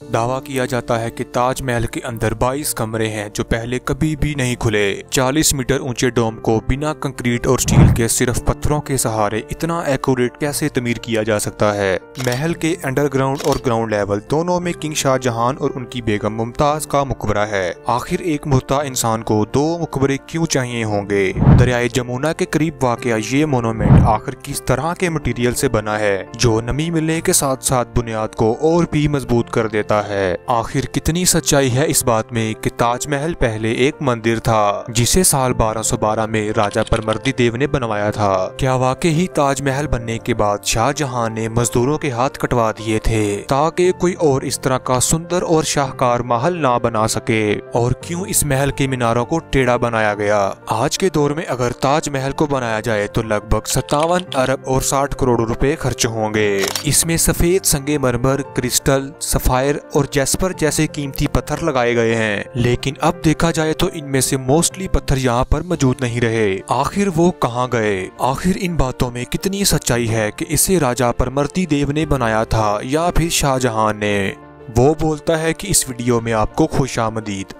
दावा किया जाता है कि ताजमहल के अंदर 22 कमरे हैं जो पहले कभी भी नहीं खुले। 40 मीटर ऊंचे डोम को बिना कंक्रीट और स्टील के सिर्फ पत्थरों के सहारे इतना एक्यूरेट कैसे तमीर किया जा सकता है। महल के अंडरग्राउंड और ग्राउंड लेवल दोनों में किंग शाहजहां और उनकी बेगम मुमताज का मकबरा है। आखिर एक मुर्दा इंसान को 2 मकबरे क्यों चाहिए होंगे? दरियाए जमुना के करीब वाक़या ये मोनूमेंट आखिर किस तरह के मटीरियल से बना है जो नमी मिलने के साथ साथ बुनियाद को और भी मजबूत कर देता है? आखिर कितनी सच्चाई है इस बात में कि ताजमहल पहले एक मंदिर था जिसे साल 1212 में राजा परमर्दी देव ने बनवाया था। क्या वाकई ही ताजमहल बनने के बाद शाहजहां ने मजदूरों के हाथ कटवा दिए थे ताकि कोई और इस तरह का सुंदर और शाहकार महल ना बना सके? और क्यों इस महल के मीनारों को टेढ़ा बनाया गया? आज के दौर में अगर ताजमहल को बनाया जाए तो लगभग 57 अरब और 60 करोड़ रुपए खर्च होंगे। इसमें सफेद संगमरमर, क्रिस्टल, सफायर और जैस्पर जैसे कीमती पत्थर लगाए गए हैं, लेकिन अब देखा जाए तो इनमें से मोस्टली पत्थर यहाँ पर मौजूद नहीं रहे। आखिर वो कहाँ गए? आखिर इन बातों में कितनी सच्चाई है कि इसे राजा परमर्दी देव ने बनाया था या फिर शाहजहां ने? वो बोलता है कि इस वीडियो में आपको खुशामदीद।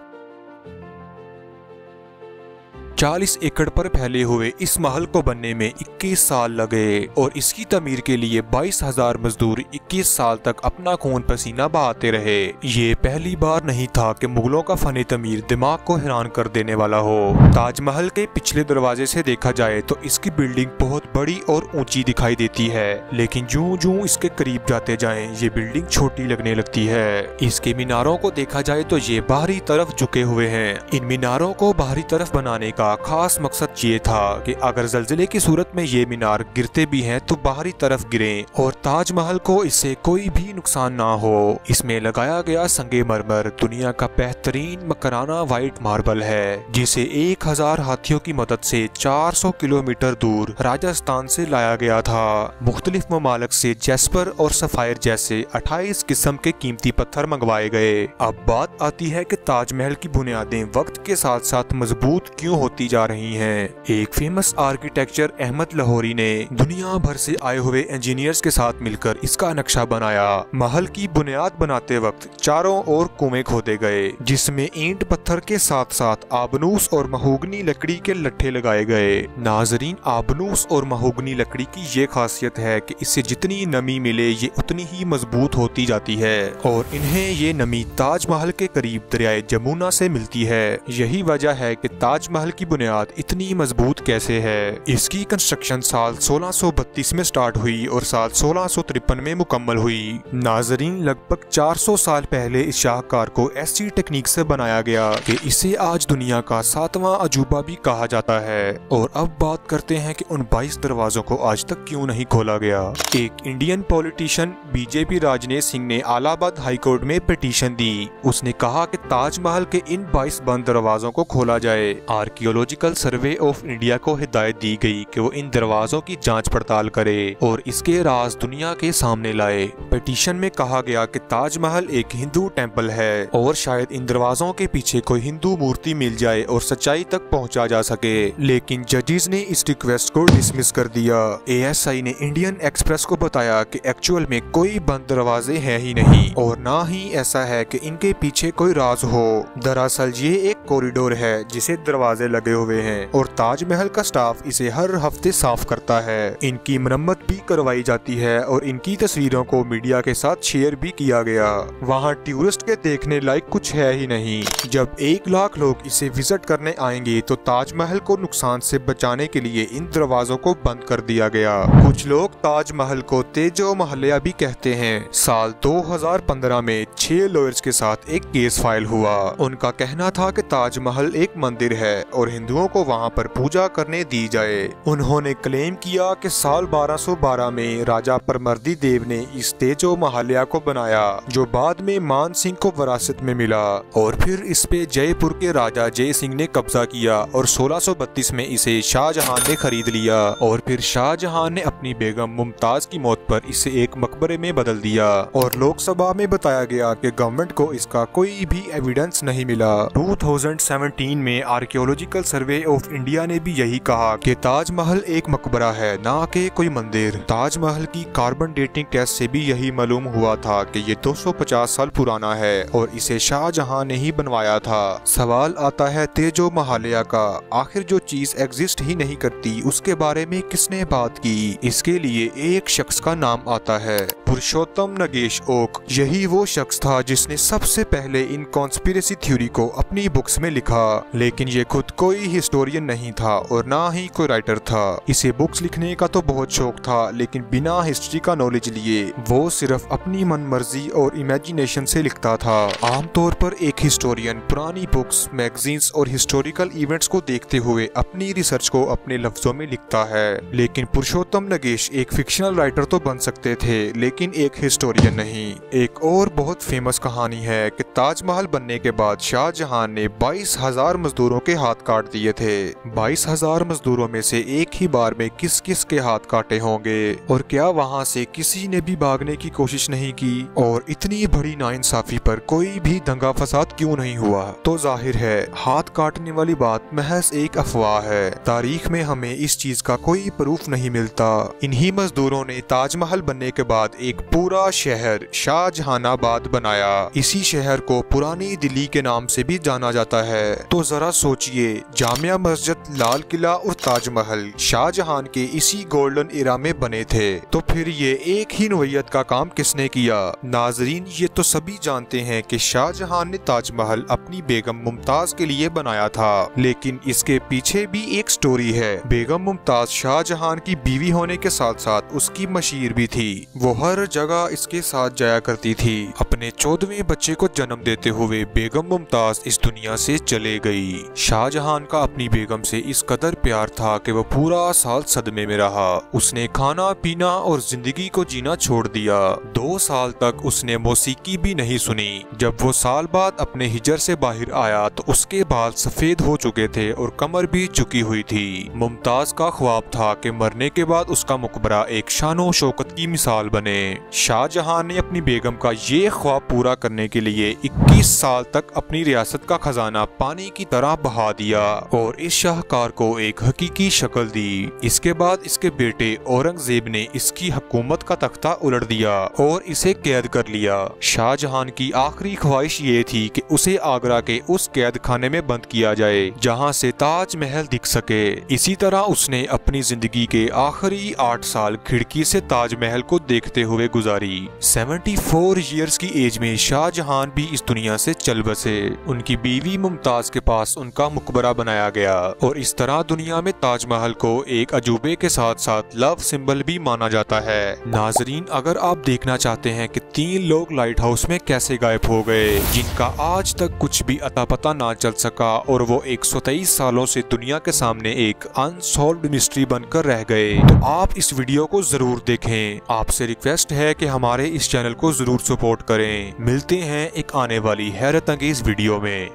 40 एकड़ पर फैले हुए इस महल को बनने में 21 साल लगे और इसकी तमीर के लिए 22,000 मजदूर 21 साल तक अपना खून पसीना बहाते रहे। ये पहली बार नहीं था कि मुगलों का फन तमीर दिमाग को हैरान कर देने वाला हो। ताजमहल के पिछले दरवाजे से देखा जाए तो इसकी बिल्डिंग बहुत बड़ी और ऊंची दिखाई देती है, लेकिन जूं-जूं इसके करीब जाते जाएं ये बिल्डिंग छोटी लगने लगती है। इसके मीनारों को देखा जाए तो ये बाहरी तरफ झुके हुए हैं। इन मीनारों को बाहरी तरफ बनाने का खास मकसद ये था कि अगर जल्जले की सूरत में ये मीनार गिरते भी हैं तो बाहरी तरफ गिरें और ताजमहल को इससे कोई भी नुकसान ना हो। इसमें लगाया गया संगमरमर दुनिया का बेहतरीन मकराना व्हाइट मार्बल है, जिसे 1000 हाथियों की मदद से 400 किलोमीटर दूर राजस्थान से लाया गया था। मुख्तलिफ ममालिक से जैस्पर और सफायर जैसे 28 किस्म के कीमती पत्थर मंगवाए गए। अब बात आती है कि ताजमहल की बुनियादें वक्त के साथ साथ मजबूत क्यों होती जा रही हैं। एक फेमस आर्किटेक्चर अहमद लाहौरी ने दुनिया भर से आए हुए इंजीनियर्स के साथ मिलकर इसका नक्शा बनाया। महल की बुनियाद बनाते वक्त चारों ओर कुएं खोदे गए जिसमें ईंट पत्थर के साथ साथ आबनूस और महोगनी लकड़ी के लट्ठे लगाए गए। नाजरीन, आबनूस और महोगनी लकड़ी की ये खासियत है कि इससे जितनी नमी मिले ये उतनी ही मजबूत होती जाती है और इन्हें ये नमी ताजमहल के करीब दरियाए जमुना से मिलती है। यही वजह है कि ताजमहल की बुनियाद इतनी मजबूत कैसे है। इसकी कंस्ट्रक्शन साल 1632 में स्टार्ट हुई और साल 1653 में मुकम्मल हुई। नाजरीन, लगभग 400 साल पहले इस शाहकार को ऐसी टेक्निक से बनाया गया कि इसे आज दुनिया का 7वां अजूबा भी कहा जाता है। और अब बात करते हैं कि उन 22 दरवाजों को आज तक क्यों नहीं खोला गया। एक इंडियन पॉलिटिशियन बीजेपी राजनेत सिंह ने इलाहाबाद हाई कोर्ट में पिटीशन दी। उसने कहा कि ताजमहल के इन 22 बंद दरवाजों को खोला जाए। आर्कियोलॉजिकल सर्वे ऑफ इंडिया को हिदायत दी गई कि वो इन दरवाजों की जांच पड़ताल करे और इसके राज दुनिया के सामने लाए। पिटीशन में कहा गया कि ताजमहल एक हिंदू टेंपल है और शायद इन दरवाजों के पीछे कोई हिंदू मूर्ति मिल जाए और सच्चाई तक पहुंचा जा सके, लेकिन जजेस ने इस रिक्वेस्ट को डिसमिस कर दिया। ASI ने इंडियन एक्सप्रेस को बताया कि एक्चुअल में कोई बंद दरवाजे हैं ही नहीं और ना ही ऐसा है कि इनके पीछे कोई राज हो। दरअसल ये एक कॉरिडोर है जिसे दरवाजे लगे हुए हैं और ताजमहल का स्टाफ इसे हर हफ्ते साफ करता है। इनकी मरम्मत भी करवाई जाती है और इनकी तस्वीरों को मीडिया के साथ शेयर भी किया गया। वहाँ टूरिस्ट के देखने लायक कुछ है ही नहीं। जब 1 लाख लोग इसे विजिट करने आएंगे तो ताजमहल को नुकसान से बचाने के लिए इन दरवाजों को बंद कर दिया गया। कुछ लोग ताजमहल को तेजो महलिया भी कहते हैं। साल 2015 में 6 लॉयर्स के साथ एक केस फाइल हुआ। उनका कहना था कि ताजमहल एक मंदिर है और हिंदुओं को वहां पर पूजा करने दी जाए। उन्होंने क्लेम किया कि साल 1212 में राजा परमर्दी देव ने इस तेजो महलिया को बनाया जो बाद में मान सिंह को विरासत में मिला और फिर इस पे जयपुर के राजा जय सिंह ने कब्जा किया और 1632 में इसे शाहजहां ने खरीद लिया और फिर शाहजहां ने अपनी बेगम मुमताज की मौत पर इसे एक मकबरे में बदल दिया और लोकसभा में बताया गया कि गवर्नमेंट को इसका कोई भी एविडेंस नहीं मिला। 2017 में आर्कियोलॉजिकल सर्वे ऑफ इंडिया ने भी यही कहा कि ताजमहल एक मकबरा है, ना कि कोई मंदिर। ताजमहल की कार्बन डेटिंग टेस्ट से भी यही मालूम हुआ था कि ये 250 साल पुराना है और इसे शाहजहां ने ही बनवाया था। सवाल आता है तेजो महालया का, आखिर जो चीज एग्जिस्ट ही नहीं करती उसके बारे में किसने बात की? इसके लिए एक शख्स का नाम आता है, पुरुषोत्तम नगेश ओक। यही वो शख्स था जिसने सबसे पहले इन कॉन्स्पिरेसी थ्योरी को अपनी बुक्स में लिखा, लेकिन ये खुद कोई हिस्टोरियन नहीं था और ना ही कोई राइटर था। इसे बुक्स लिखने का तो बहुत शौक था, लेकिन बिना हिस्ट्री का नॉलेज लिए वो सिर्फ अपनी मनमर्जी और इमेजिनेशन से लिखता था। आमतौर पर एक हिस्टोरियन पुरानी बुक्स, मैगजीन्स और हिस्टोरिकल इवेंट्स को देखते हुए अपनी रिसर्च को अपने लफ्जों में लिखता है, लेकिन पुरुषोत्तम नगेश एक फिक्शनल राइटर तो बन सकते थे लेकिन एक हिस्टोरियन नहीं। एक और बहुत फेमस कहानी है कि ताजमहल बनने के बाद शाहजहां ने 22,000 मजदूरों के हाथ काट दिए थे। 22,000 मजदूरों में से एक ही बार में किस किस के हाथ काटे होंगे, और क्या वहां से किसी ने भी भागने की कोशिश नहीं की? और इतनी बड़ी नाइंसाफी पर कोई भी दंगा फसाद क्यों नहीं हुआ? तो जाहिर है हाथ काटने वाली बात महज एक अफवाह है। तारीख में हमें इस चीज का कोई प्रूफ नहीं मिलता। इन्हीं मजदूरों ने ताजमहल बनने के बाद एक पूरा शहर शाहजहानाबाद बनाया। इसी शहर को पुरानी दिल्ली के नाम से भी जाना जाता है। तो जरा सोचिए, जामिया मस्जिद, लाल किला और ताजमहल शाहजहां के इसी गोल्डन एरा में बने थे, तो फिर ये एक ही नौयत का काम किसने किया? नाजरीन, ये तो सभी जानते हैं कि शाहजहां ने ताजमहल अपनी बेगम मुमताज के लिए बनाया था, लेकिन इसके पीछे भी एक स्टोरी है। बेगम मुमताज शाहजहां की बीवी होने के साथ साथ उसकी मशीर भी थी। वो हर जगह इसके साथ जाया करती थी। अपने 14वें बच्चे को जन्म देते हुए बेगम मुमताज इस दुनिया से चले गई। शाहजहां का अपनी बेगम से इस कदर प्यार था कि वो पूरा साल सदमे में रहा। उसने खाना पीना और जिंदगी को जीना छोड़ दिया। 2 साल तक उसने मौसीकी भी नहीं सुनी। जब वो साल बाद अपने हिजर से बाहर आया तो उसके बाल सफेद हो चुके थे और कमर भी झुकी हुई थी। मुमताज का ख्वाब था कि मरने के बाद उसका मकबरा एक शानो शौकत की मिसाल बने। शाहजहां ने अपनी बेगम का ये ख्वाब पूरा करने के लिए 21 साल तक अपनी रियासत का खजाना पानी की तरह बहा दिया और इस शाहकार को एक हकीकी शक्ल दी। इसके बाद इसके बेटे औरंगजेब ने इसकी हुकूमत का तख्ता उलट दिया और इसे कैद कर लिया। शाहजहां की आखिरी ख्वाहिश ये थी कि उसे आगरा के उस कैद खाने में बंद किया जाए जहां से ताजमहल दिख सके। इसी तरह उसने अपनी जिंदगी के आखिरी 8 साल खिड़की से ताजमहल को देखते हुए गुजारी। 74 ईयर्स की एज में शाहजहां भी इस दुनिया से चल बसे। उनकी बीवी मुमताज के पास उनका मकबरा बनाया गया और इस तरह दुनिया में ताजमहल को एक अजूबे के साथ साथ लव सिंबल भी माना जाता है। नाजरीन, अगर आप देखना चाहते हैं कि 3 लोग लाइट हाउस में कैसे गायब हो गए, जिनका आज तक कुछ भी अता पता ना चल सका और वो 123 सालों से दुनिया के सामने एक अनसॉल्व्ड मिस्ट्री बनकर रह गए, तो आप इस वीडियो को जरूर देखें। आपसे रिक्वेस्ट है कि हमारे इस चैनल को जरूर सपोर्ट करें। मिलते हैं एक आने वाली हैरत अंगेज वीडियो में।